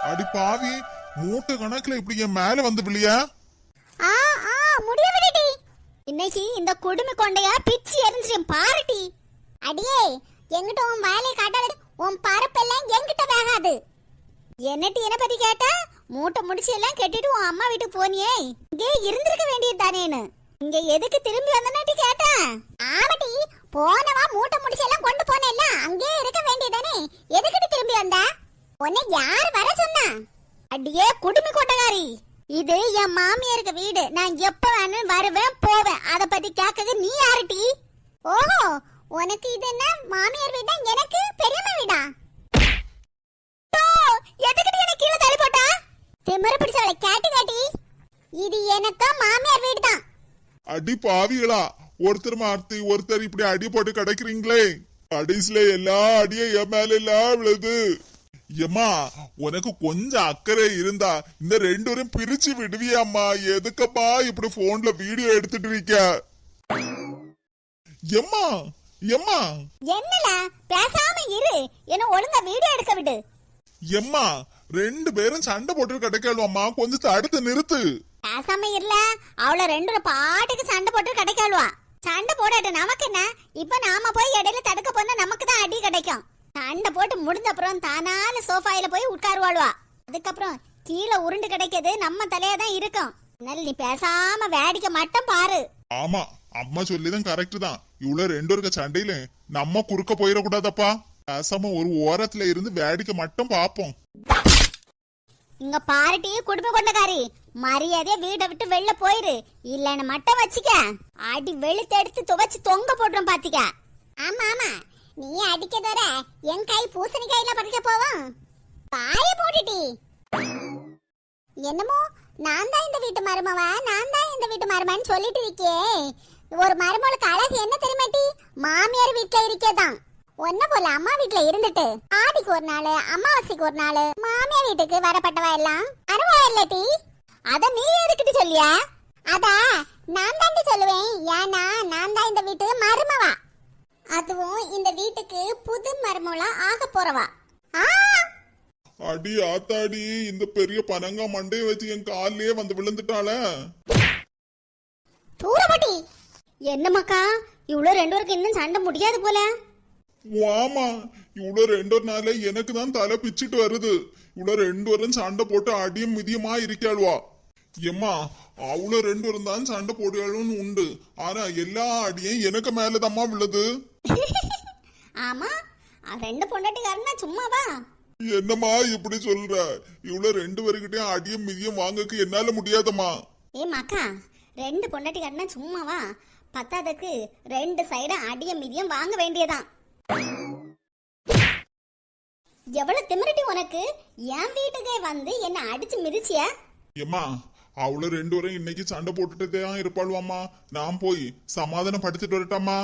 அடி பாவி, மூட்டை கணக்குல இப்படி என் மேல வந்து விழியா? முடியவில்லைடி. இன்னைக்கு இந்த குடுமி கொண்டையா பிச்சு எரிஞ்சிரும் பாருடி. அடியே, எங்கிட்ட உன் வயலை காட்டாது, உன் பரப்பெல்லாம் எங்கிட்ட வேகாது. என்னட்டி என்ன பத்தி கேட்டா, மூட்டை முடிச்சு எல்லாம் கட்டிட்டு உன் அம்மா வீட்டுக்கு போனியே, இங்கே இருந்திருக்க வேண்டியது தானேன்னு. இங்க எதுக்கு திரும்பி வந்தனாட்டி கேட்டா? ஆமாட்டி, போனவா மூட்டை முடிச்சு எல்லாம் கொண்டு போனேல்ல, அங்கே இருக்க வேண்டியதானே, எதுக்கிட்டு திரும்பி வந்தா? உன்னை யார் வர சொன்னா? அடியே குடுமி கொட்டகாரி, இது என் மாமியாருக்கு வீடு. நான் எப்ப வேணும் வருவேன் போவேன். அத பத்தி கேட்க நீ யாருட்டி? ஓஹோ, உனக்கு இது என்ன மாமியார் வீடா, எனக்கு பெரியம்மா வீடா? எதுக்கிட்டு என்ன கீழே தள்ளி போட்டா? திமிரு பிடிச்சவளை கேட்டு காட்டி, இது எனக்கு மாமியார் வீடு தான். அடி பாவிகளா, ஒருத்தர் மாத்தி ஒருத்தர் இப்படி அடி போட்டு கிடைக்கிறீங்களே. கடைசியில எல்லா அடியும் என் மேல எல்லாம் விழுது. ஏமா, உனக்கு கொஞ்சம் அக்கறை இருந்தா இந்த ரெண்டு பேரும் பிரிச்சு விடுவியாம்மா? எதுக்கப்பா இப்படி போன்ல வீடியோ எடுத்துட்டு இருக்க? எம்மா எம்மா, என்னல பேசாம இரு, என்ன ஒழுங்கா வீடியோ எடுக்க விடு. எம்மா, ரெண்டு பேரும் சண்டை போட்டு கிடைக்கலுவாம்மா, கொஞ்சம் தடுத்து நிறுத்து. பேசாம இருல, அவள ரெண்டு பாட்டுக்கு சண்டை போட்டு கிடைக்கலுவா. சண்டை போடாட்ட நமக்கு என்ன? இப்ப நாம போய் இடையில தடுக்க போனா நமக்கு தான் அடி கிடைக்கும். சண்டை போட்டு முடிஞ்ச அப்புறம் தானால சோஃபாயில போய் உட்காருவாளுவா. அதுக்கப்புறம் கீழே உருண்டு கிடைக்கிறது நம்ம தலையா தான் இருக்கும். அதனால நீ பேசாம வேடிக்கை மட்டும் பாரு. ஆமா, அம்மா சொல்லிதான் கரெக்ட் தான். இவ்வளவு ரெண்டு இருக்க சண்டையில நம்ம குறுக்க போயிடக்கூடாதப்பா. பேசாம ஒரு ஓரத்துல இருந்து வேடிக்கை மட்டும் பாப்போம். இங்க பாருட்டி குடும்ப கொண்டகாரி, மரியாதையா வீட்டை விட்டு வெளில போயிரு, இல்லன்னு மட்டும் வச்சுக்க அடி வெளுத்து எடுத்து துவைச்சு தொங்க போடுறோம் பாத்திக்க. ஆமா ஆமா, நீ அடிக்க தர என் கை பூசணிக்காயில பறிக்க போவோம். பாய போட்டுட்டி. என்னமோ நான் தான் இந்த வீட்டு மருமவ, நான் தான் இந்த வீட்டு மருமன்னு சொல்லிட்டு இருக்கே. ஒரு மருமகளுக்கு அழகு என்ன தெரியுமாட்டி? மாமியார் வீட்டுல இருக்கேதான். ஒன்ன போல அம்மா வீட்டுல இருந்துட்டு ஆடிக்கு ஒரு நாள், அமாவாசைக்கு ஒரு நாள் மாமியார் வீட்டுக்கு வரப்பட்டவா எல்லாம் அனுபவம் இல்லட்டி. அத நீ எதுக்கிட்டு சொல்லியா? அத நான் தாண்டி சொல்லுவேன். ஏன்னா நான் தான் இந்த வீட்டு மருமவா, அதுவும் இந்த வீட்டுக்கு புது மருமகளா ஆக போறவா. அடி ஆத்தாடி, இந்த பெரிய பனங்கா மண்டைய வச்சு என் காலிலே வந்து விழுந்துட்டாள. தூரப்பட்டி, என்னமாக்கா இவ்வளவு ரெண்டு பேருக்கு இன்னும் சண்டை முடியாது போல. ஆமா, இவ்வளவு ரெண்டு நாள்ல எனக்கு தான் தலை பிச்சுட்டு வருது. இவ்வளவு ரெண்டு பேரும் சண்டை போட்டு அடியும் மிதியமா இருக்காளுவா. எம்மா, அவ்வளவு ரெண்டு பேரும் தான் சண்டை போடுறாளுன்னு உண்டு. ஆனா எல்லா அடியும் எனக்கு மேலதாம்மா விழுது. ஆமா, ரெண்டு பொண்டாட்டிக்காரனா சும்மாவா? என்னம்மா இப்படி சொல்ற? இவ்வளவு ரெண்டு பேருக்கிட்டயும் அடியும் மிதியும் வாங்கக்கு என்னால முடியாதம்மா. ஏ மக்கா, ரெண்டு பொண்டாட்டிக்காரனா சும்மாவா? பத்தாதக்கு ரெண்டு சைடு அடியும் மிதியும் வாங்க வேண்டியதான். எவ்வளவு திமிரட்டி உனக்கு? என் வீட்டுக்கே வந்து என்ன அடிச்சு மிதிச்சிய? ஏம்மா, அவ்வளவு ரெண்டு பேரும் இன்னைக்கு சண்டை போட்டுட்டே தான் இருப்பாளுவாம்மா. நான் போய் சமாதானம் படுத்திட்டு வரட்டாமா?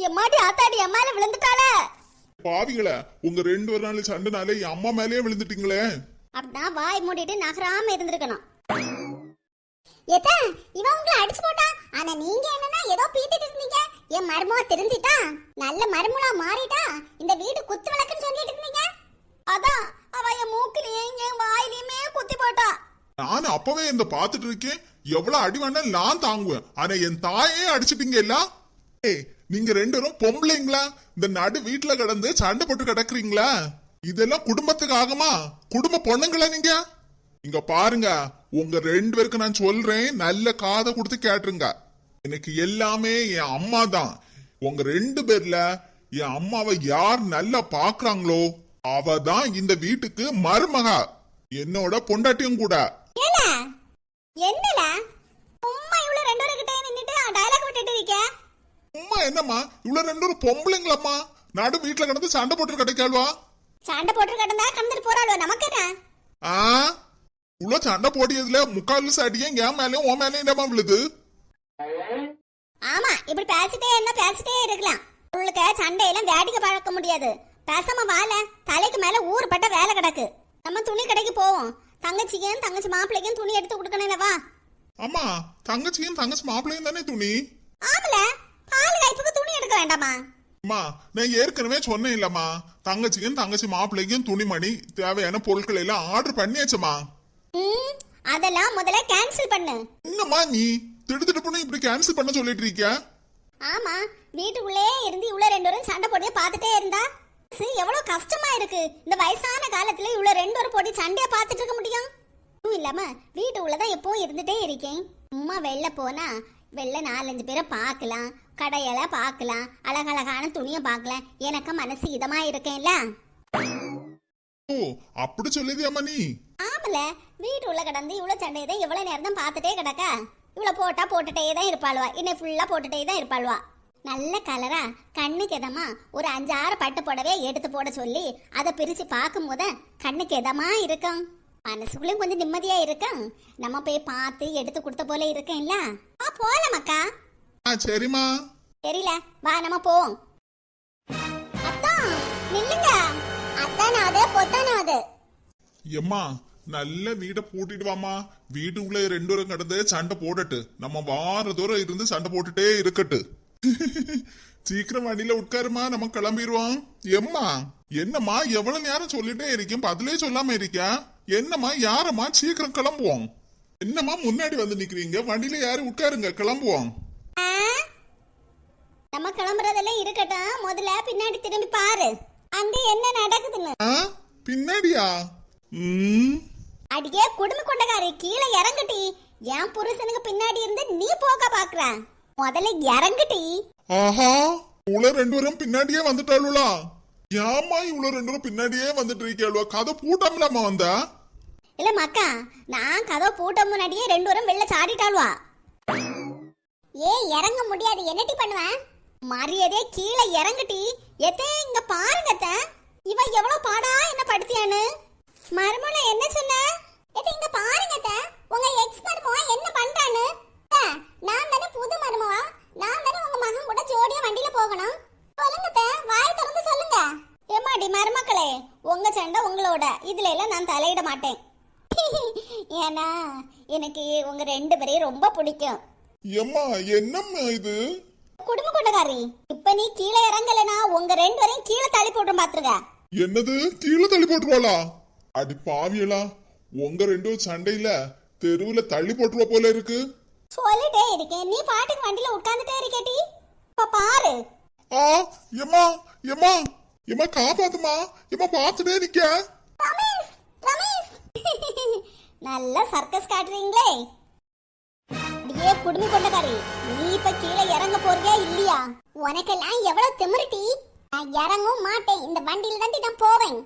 எம்மாடி ஆத்தாடி அம்மால விழுந்துட்டாள. பாவிங்களே, உங்க ரெண்டு ஒரு நாள் சண்டைனாலே என் அம்மா மேலேயே விழுந்துட்டீங்களே. அப்படின்னா வாய் மூடிட்டு நகராம இருந்திருக்கணும். ஏத்தா, இவன் உங்களை அடிச்சு போட்டா, ஆனா நீங்க என்னன்னா ஏதோ பீத்திட்டு இருந்தீங்க. என் மருமவ திருந்திட்டா, நல்ல மருமலா மாறிட்டா, இந்த வீடு குத்து விளக்குன்னு சொல்லிட்டு இருந்தீங்க. அதான் அவ என் மூக்கிலையும் என் வாயிலையுமே குத்தி போட்டா. நான் அப்பவே இந்த பாத்துட்டு இருக்கேன். எவ்வளவு அடி வேணாலும் நான் தாங்குவேன். ஆனா என் தாயே அடிச்சுட்டீங்க எல்லாம். நீங்க ரெண்டு பேரும் பொம்பளைங்களா? இந்த நடு வீட்டுல கிடந்து சண்டை போட்டு கிடக்குறீங்களா? இதெல்லாம் குடும்பத்துக்கு ஆகுமா? குடும்ப பொண்ணுங்களா நீங்க? இங்க பாருங்க, உங்க ரெண்டு பேருக்கு நான் சொல்றேன், நல்ல காதை கொடுத்து கேட்டுருங்க. எனக்கு எல்லாமே என் அம்மா தான். உங்க ரெண்டு பேர்ல என் அம்மாவை யார் நல்லா பாக்குறாங்களோ அவ தான் இந்த வீட்டுக்கு மருமகா, என்னோட பொண்டாட்டியும் கூட. என்னல உம்மா இவ்வளவு ரெண்டு பேரும் கிட்ட நின்னுட்டு டயலாக் விட்டுட்டு இருக்க? உம்மா என்னம்மா, இவ்வளவு ரெண்டு பேரும் பொம்பளைங்களம்மா, நடு வீட்டுல கிடந்து சண்டை போட்டு கிடைக்காள்வா? சண்டை போட்டு கிடந்தா கடந்துட்டு போறாளோ, நமக்கு என்ன? இவ்வளவு சண்டை போடியதுல முக்கால் அடியும் என் மேலயும் உன் மேலயும் என்னமா விழுது? ஆமா, இப்படி பேசிட்டே இருக்கலாம். உங்களுக்கு சண்டையெல்லாம் வேடிக்கை பார்க்க முடியாது. பேசாம வாழ, தலைக்கு மேல ஊர்பட்ட வேலை கிடக்கு. நம்ம துணி கடைக்கு போவோம். தங்கச்சி மாப்பிள்ளைக்கும் துணி எடுத்து கொடுக்கணும். வா. அம்மா, தங்கச்சியும் தங்கச்சி மாப்பிள்ளையும் தானே துணி? ஆமல, பால் கைப்புக்கு துணி எடுக்க வேண்டாமா? அம்மா, நான் ஏற்கனவே சொன்னேன் இல்லம்மா, தங்கச்சிக்கும் தங்கச்சி மாப்பிள்ளைக்கும் துணிமணி தேவையான பொருட்கள் எல்லாம் ஆர்டர் பண்ணியாச்சம்மா. அதெல்லாம் முதல்ல கேன்சல் பண்ணு. என்னம்மா நீ திடுதிடுப்புன்னு இப்படி கேன்சல் பண்ண சொல்லிட்டு இருக்கியா? ஆமா, வீட்டுக்குள்ளே இருந்து இவ்வளவு ரெண்டு பேரும் சண்டை போட்டு பார்த்துட்டே இருந்தா எவ்வளவு கஷ்டமா இருக்கு. இந்த வயசான காலத்துல இவ்வளவு ரெண்டு பேரும் போட்டு சண்டையா பார்த்துட்டு இருக்க முடியும்? இல்லாம வீட்டுக்குள்ளதான் எப்பவும் இருந்துட்டே இருக்கேன். சும்மா வெளில போனா வெளில 4-5 பேரை பார்க்கலாம், கடையெல்லாம் பார்க்கலாம், அழகழகான துணியை பார்க்கலாம். எனக்கு மனசு இதமா இருக்கேன்ல. ஓ அப்படி சொல்லுதியாமா நீ? ஆமல, வீட்டு உள்ள கிடந்து இவ்வளவு சண்டையை தான் எவ்வளவு நேரம் தான் பார்த்துட்டே கிடக்கா. இவ்வளவு போட்டா போட்டுட்டே தான் இருப்பாளுவா, இன்னும் ஃபுல்லா போட்டுட்டே தான் இருப்பாளுவா. நல்ல கலரா கண்ணுக்கு எதமா ஒரு 5-6 பட்டு புடவைய எடுத்து போட சொல்லி அதை பிரிச்சு பார்க்கும் போது கண்ணுக்கு எதமா இருக்கும், மனசுக்குள்ளேயும் கொஞ்சம் நிம்மதியா இருக்கும். நம்ம போய் பார்த்து எடுத்து கொடுத்த போல இருக்கேன்ல. போலாமக்கா. சரிம்மா. தெரியல, வா நம்ம போவோம். அத்தான் நில்லுங்க. அத்தானாவது பொத்தானாவது. எம்மா நல்ல வீட பூட்டிட்டு வாமா. வீட்டுக்குள்ள ரெண்டு பேரும் கடந்து சண்டை போடட்டு, நம்ம வார தூரம் இருந்து சண்டை போட்டுட்டே இருக்கட்டு. சீக்கிரம் வண்டியில உட்காருமா, நம்ம கிளம்பிடுவோம். எம்மா என்னம்மா எவ்வளவு நேரம் சொல்லிட்டே இருக்கேன், பதிலே சொல்லாம இருக்கியா? என்னம்மா யாரம்மா, சீக்கிரம் கிளம்புவோம். என்னம்மா முன்னாடி வந்து நிக்கிறீங்க, வண்டியில யாரு உட்காருங்க, கிளம்புவோம். நம்ம கிளம்புறதெல்லாம் இருக்கட்டும், முதல்ல பின்னாடி திரும்பி பாரு, அங்க என்ன நடக்குதுன்னு. பின்னாடியா? அடியே குடும்ப கொண்டகாரி, கீழே இறங்குட்டி. என் புருஷனுக்கு பின்னாடி இருந்து நீ போக பாக்குற, முதல்ல இறங்குட்டி. ஆஹா, இவ்வளவு ரெண்டு பேரும் பின்னாடியே வந்துட்டாளுவா? ஏமா இவ்வளவு ரெண்டு பேரும் பின்னாடியே வந்துட்டு இருக்கா? கதை பூட்டாமலாமா வந்தா? இல்ல மக்கா, நான் கதை பூட்ட முன்னாடியே ரெண்டு பேரும் வெளில சாடிட்டாளுவா. இறங்க முடியாது, என்னட்டி பண்ணுவேன்? மரியாதையே கீழே இறங்குட்டி. எத்தே இங்க பாருங்க, இவ எவ்வளவு பாடா என்ன படுத்தியான்னு. மருமல என்ன சொன்ன? இங்க பாருங்க, உங்க எக்ஸ் மருமவா என்ன பண்றான்னு. நான் தானே புது மருமவா, நான் தானே உங்க மகன் கூட ஜோடியா வண்டியில போகணும். சொல்லுங்க, வாய் திறந்து சொல்லுங்க. ஏமாடி மருமக்களே, உங்க சண்டை உங்களோட, இதுல எல்லாம் நான் தலையிட மாட்டேன். ஏன்னா எனக்கு உங்க ரெண்டு பேரையும் ரொம்ப பிடிக்கும். எம்மா என்னம்மா இது? குடும்ப கொண்டகாரி, இப்ப நீ கீழே இறங்கலனா உங்க ரெண்டு பேரையும் கீழே தள்ளி போட்டு பாத்துருக்க. என்னது கீழே தள்ளி போட்டுருவாளா? அடி பாவியலா, உங்க ரெண்டு சண்டையில தெருவுல தள்ளி போட்டுருவா போல இருக்கு. சொல்லிட்டே இருக்கேன், நீ பாட்டுக்கு வண்டியில உட்கார்ந்துட்டே இருக்கேடி. இப்ப பாரு. எம்மா எம்மா எம்மா காப்பாத்துமா, எம்மா பாத்துட்டே நிக்க. ரமேஷ் ரமேஷ், நல்ல சர்க்கஸ் காட்டுறீங்களே. அடியே குடுமி கொண்டகாரி, நீ இப்ப கீழே இறங்க போறியா இல்லையா? உனக்கெல்லாம் எவ்வளவு திமிருட்டி. நான் இறங்கவும் மாட்டேன், இந்த வண்டியில தாண்டி நான் போவேன்.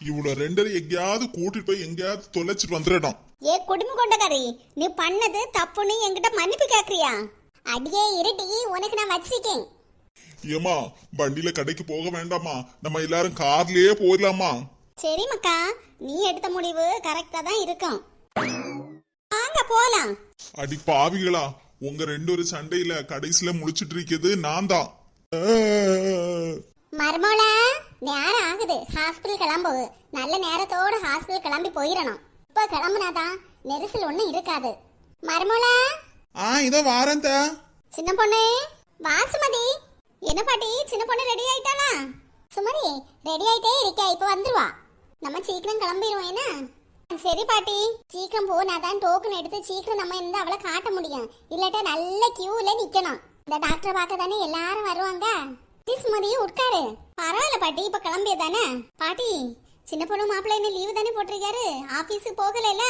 இவ்வளவு ரெண்டரை எங்கேயாவது கூட்டிட்டு போய் எங்கேயாவது தொலைச்சிட்டு வந்துடணும். குடுமி கொண்டகாரி, நீ பண்ணது தப்புன்னு என்கிட்ட மன்னிப்பு கேக்குறியா? அடியே இருட்டி, உனக்கு நான் வச்சிருக்கேன். ஏமா வண்டியில கடைக்கு போக வேண்டாமா, நம்ம எல்லாரும் கார்லயே போயிடலாமா? சரி மக்கா, நீ எடுத்த முடிவு கரெக்டா தான் இருக்கும், வாங்க போலாம். அடி பாவிகளா, உங்க ரெண்டு ஒரு சண்டையில கடைசியில முடிச்சிட்டு இருக்கிறது நான் தான். மர்மோல நேரம் ஆகுது, ஹாஸ்பிட்டல் கிளம்பு. நல்ல நேரத்தோட ஹாஸ்பிட்டல் கிளம்பி போயிடணும். இப்ப கிளம்புனாதான் நெரிசல் ஒண்ணும் இருக்காது. மர்மோல இதோ வாரந்த. சின்ன பொண்ணு வா. சுமதி, என்ன பாட்டி, சின்ன பொண்ணு ரெடி ஆயிட்டாளா? சுமதி ரெடி ஆயிட்டே இருக்கா, இப்ப வந்துருவா. நம்ம சீக்கிரம் கிளம்பிடுவோம். என்ன? சரி பாட்டி, சீக்கிரம் போனாதான் டோக்கன் எடுத்து சீக்கிரம் நம்ம இருந்து அவளை காட்ட முடியும். இல்லாட்டா நல்ல கியூல நிக்கணும். இந்த டாக்டரை பார்க்க தானே எல்லாரும் வருவாங்க. சுமதி உட்காரு. பரவாயில்ல பாட்டி, இப்ப கிளம்பியதானே. பாட்டி, சின்ன பொண்ணு மாப்பிள்ளை என்ன லீவு தானே போட்டிருக்காரு, ஆபீஸுக்கு போகல.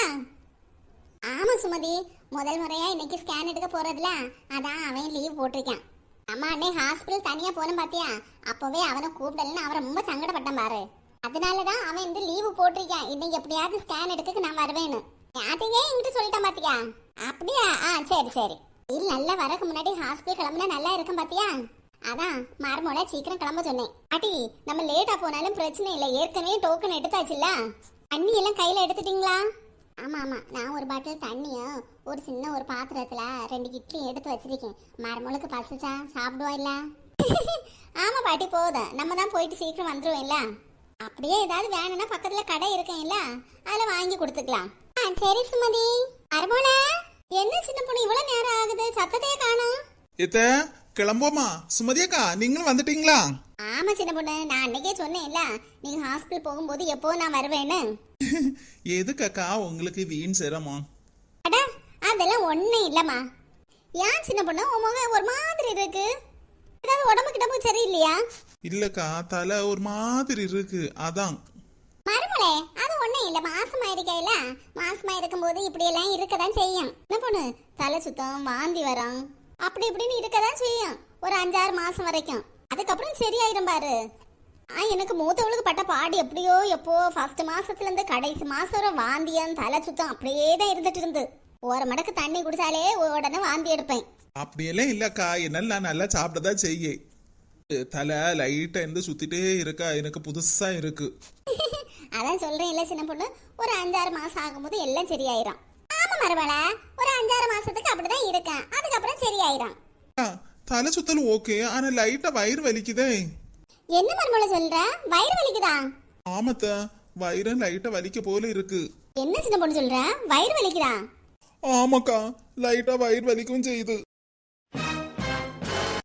ஆமா சுமதி, முதல் முறையா இன்னைக்கு ஸ்கேன் எடுக்க போறதுல அதான் அவன் லீவ் போட்டிருக்கான். அம்மா அன்னை ஹாஸ்பிட்டல் தனியா போன பாத்தியா, அப்பவே அவனை கூப்பிடலன்னு அவன் ரொம்ப சங்கடப்பட்டான் பாரு. அதனாலதான் அவன் இந்த லீவு போட்டிருக்கான். இன்னைக்கு எப்படியாவது ஸ்கேன் எடுக்க நான் வருவேன்னு யாத்தையே என்கிட்ட சொல்லிட்டான் பாத்தியா. அப்படியா? சரி சரி. இல்ல, நல்லா வரக்கு முன்னாடி ஹாஸ்பிட்டல் கிளம்புனா நல்லா இருக்கும் பாத்தியா. அதான் மருமோட சீக்கிரம் கிளம்ப சொன்னேன். பாட்டி, நம்ம லேட்டா போனாலும் பிரச்சனை இல்லை, ஏற்கனவே டோக்கன் எடுத்தாச்சுல்ல. தண்ணி எல்லாம் கையில எடுத்துட்டீங்களா? ஆமா ஆமா, நான் ஒரு பாட்டில் தண்ணியும் ஒரு சின்ன ஒரு பாத்திரத்துல 2 இட்லி எடுத்து வச்சிருக்கேன். மருமகளுக்கு பசிச்சா சாப்பிடுவா இல்ல? ஆமா பாட்டி, போதும், நம்ம தான் போயிட்டு சீக்கிரம் வந்துருவோம் இல்ல. அப்படியே ஏதாவது வேணும்னா பக்கத்துல கடை இருக்கேன் இல்ல, அதுல வாங்கி கொடுத்துக்கலாம். சரி சுமதி. மருமோல என்ன சின்ன பொண்ணு இவ்வளவு நேரம் ஆகுது, சத்தத்தையே காணோம். கிளம்போமா சுமதியக்கா நீங்களும் வந்துட்டீங்களா? ஆமா சின்ன பொண்ணு, நான் அன்னைக்கே சொன்னேன்ல நீங்க ஹாஸ்பிட்டல் போகும்போது எப்போ நான் வருவேன்னு. எதுக்கக்கா உங்களுக்கு வீண் சிரமம்? அட அதெல்லாம் ஒண்ணும் இல்லம்மா. ஏன் சின்ன பொண்ணு உன் முகம் ஒரு மாதிரி இருக்கு? ஏதாவது உடம்பு கிடம்பு சரியில்லையா? இல்லக்கா தலை ஒரு மாதிரி இருக்கு அதான். மருமலே அது ஒண்ணும் இல்ல, மாசமா இருக்கையில மாசமா இருக்கும்போது இப்படி எல்லாம் இருக்கதான் செய்யும். என்ன பொண்ணு, தலை சுத்தம் வாந்தி வரும் அப்படி இப்படின்னு இருக்கதான் செய்யும் ஒரு 5-6 மாசம் வரைக்கும். அதுக்கப்புறம் சரியாயிரும் பாரு. எனக்கு மூத்தவளுக்கு பட்ட பாடு எப்படியோ எப்போ ஃபர்ஸ்ட் மாசத்துல இருந்து கடைசி மாசம் வரை வாந்தியம் தலை சுத்தம் அப்படியே தான் இருந்துட்டு இருந்து. ஒரு மடக்கு தண்ணி குடிச்சாலே உடனே வாந்தி எடுப்பேன். அப்படியெல்லாம் இல்லக்கா, என்னால நான் நல்லா சாப்பிட்டதான் செய்ய. தலை லைட்டா இருந்து சுத்திட்டே இருக்கா, எனக்கு புதுசா இருக்கு. அதான் சொல்றேன் இல்ல சின்ன பொண்ணு, ஒரு 5-6 மாசம் ஆகும்போது எல்லாம் சரியாயிரும். ஆமா மருமல, ஒரு 5-6 மாசத்துக்கு அப்படிதான் இருக்கேன், அதுக்கப்புறம் சரியாயிரும். தலை சுத்தல் ஓகே, ஆனா லைட்டா வயிறு வலிக்குதே. என்ன மருமல சொல்ற, வயிறு வலிக்குதா? ஆமத்த, வயிறு லைட்டா வலிக்க போல இருக்கு. என்ன சின்ன பொண்ணு சொல்ற, வயிறு வலிக்குதா? ஆமாக்கா, லைட்டா வயிறு வலிக்கவும் செய்யுது.